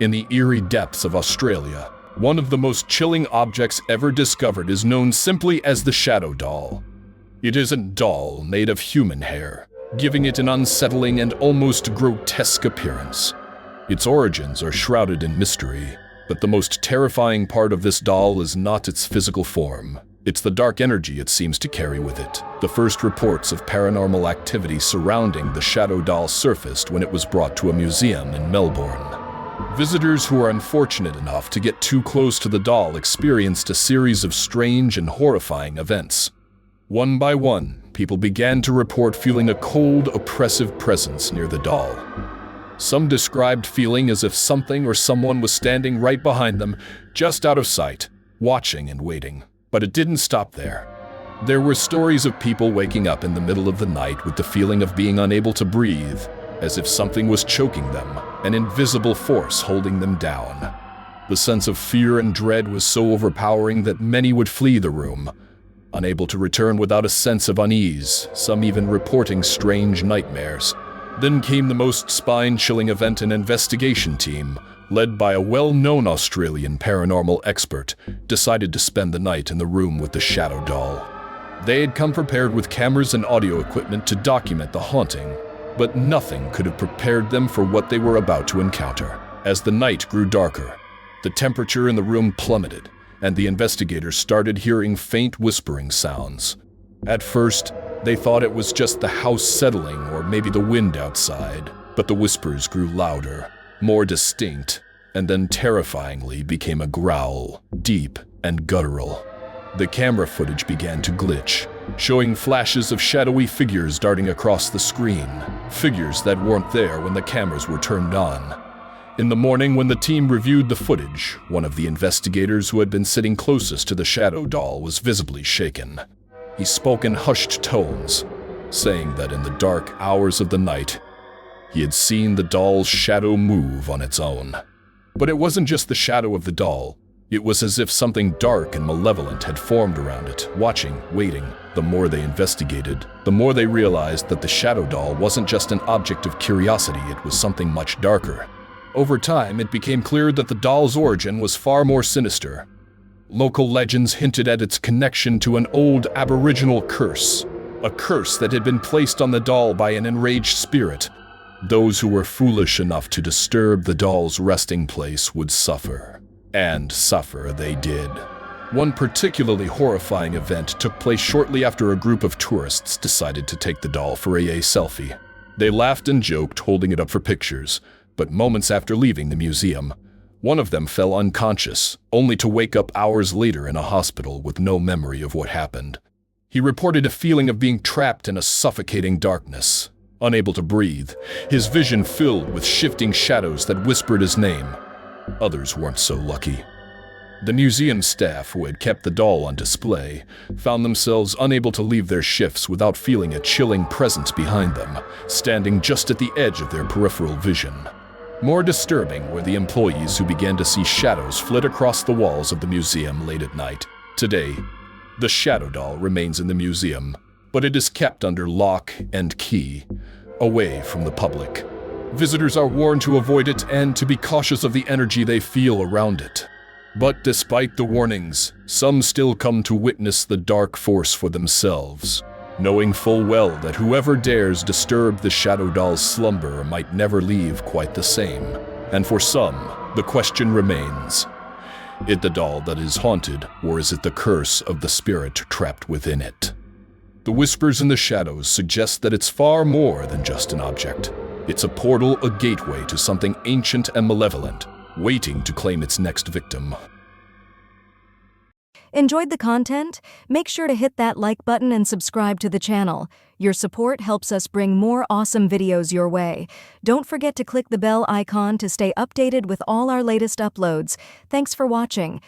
In the Eerie depths of Australia, one of the most chilling objects ever discovered is known simply as the shadow doll. It is a doll made of human hair, giving it an unsettling and almost grotesque appearance. Its origins are shrouded in mystery, but the most terrifying part of this doll is not its physical form. It's the dark energy it seems to carry with it. The first reports of paranormal activity surrounding the shadow doll surfaced when it was brought to a museum in Melbourne. Visitors who were unfortunate enough to get too close to the doll experienced a series of strange and horrifying events. One by one, people began to report feeling a cold, oppressive presence near the doll. Some described feeling as if something or someone was standing right behind them, just out of sight, watching and waiting. But it didn't stop there. There were stories of people waking up in the middle of the night with the feeling of being unable to breathe, as if something was choking them, an invisible force holding them down. The sense of fear and dread was so overpowering that many would flee the room, unable to return without a sense of unease, some even reporting strange nightmares. Then came the most spine-chilling event. An investigation team, led by a well-known Australian paranormal expert, decided to spend the night in the room with the shadow doll. They had come prepared with cameras and audio equipment to document the haunting, but nothing could have prepared them for what they were about to encounter. As the night grew darker, the temperature in the room plummeted, and the investigators started hearing faint whispering sounds. At first, they thought it was just the house settling or maybe the wind outside, but the whispers grew louder, more distinct, and then terrifyingly became a growl, deep and guttural. The camera footage began to glitch, showing flashes of shadowy figures darting across the screen, figures that weren't there when the cameras were turned on. In the morning, when the team reviewed the footage, one of the investigators who had been sitting closest to the shadow doll was visibly shaken. He spoke in hushed tones, saying that in the dark hours of the night, he had seen the doll's shadow move on its own. But it wasn't just the shadow of the doll. It was as if something dark and malevolent had formed around it, watching, waiting. The more they investigated, the more they realized that the shadow doll wasn't just an object of curiosity, it was something much darker. Over time, it became clear that the doll's origin was far more sinister. Local legends hinted at its connection to an old Aboriginal curse, a curse that had been placed on the doll by an enraged spirit. Those who were foolish enough to disturb the doll's resting place would suffer. And suffer they did. One particularly horrifying event took place shortly after a group of tourists decided to take the doll for a selfie. They laughed and joked, holding it up for pictures, but moments after leaving the museum, one of them fell unconscious, only to wake up hours later in a hospital with no memory of what happened. He reported a feeling of being trapped in a suffocating darkness, unable to breathe, his vision filled with shifting shadows that whispered his name. Others weren't so lucky. The museum staff who had kept the doll on display found themselves unable to leave their shifts without feeling a chilling presence behind them, standing just at the edge of their peripheral vision. More disturbing were the employees who began to see shadows flit across the walls of the museum late at night. Today, the shadow doll remains in the museum, but it is kept under lock and key, away from the public. Visitors are warned to avoid it and to be cautious of the energy they feel around it. But despite the warnings, some still come to witness the dark force for themselves, knowing full well that whoever dares disturb the shadow doll's slumber might never leave quite the same. And for some, the question remains, is it the doll that is haunted, or is it the curse of the spirit trapped within it? The whispers in the shadows suggest that it's far more than just an object. It's a portal, a gateway to something ancient and malevolent, waiting to claim its next victim. Enjoyed the content? Make sure to hit that like button and subscribe to the channel. Your support helps us bring more awesome videos your way. Don't forget to click the bell icon to stay updated with all our latest uploads. Thanks for watching.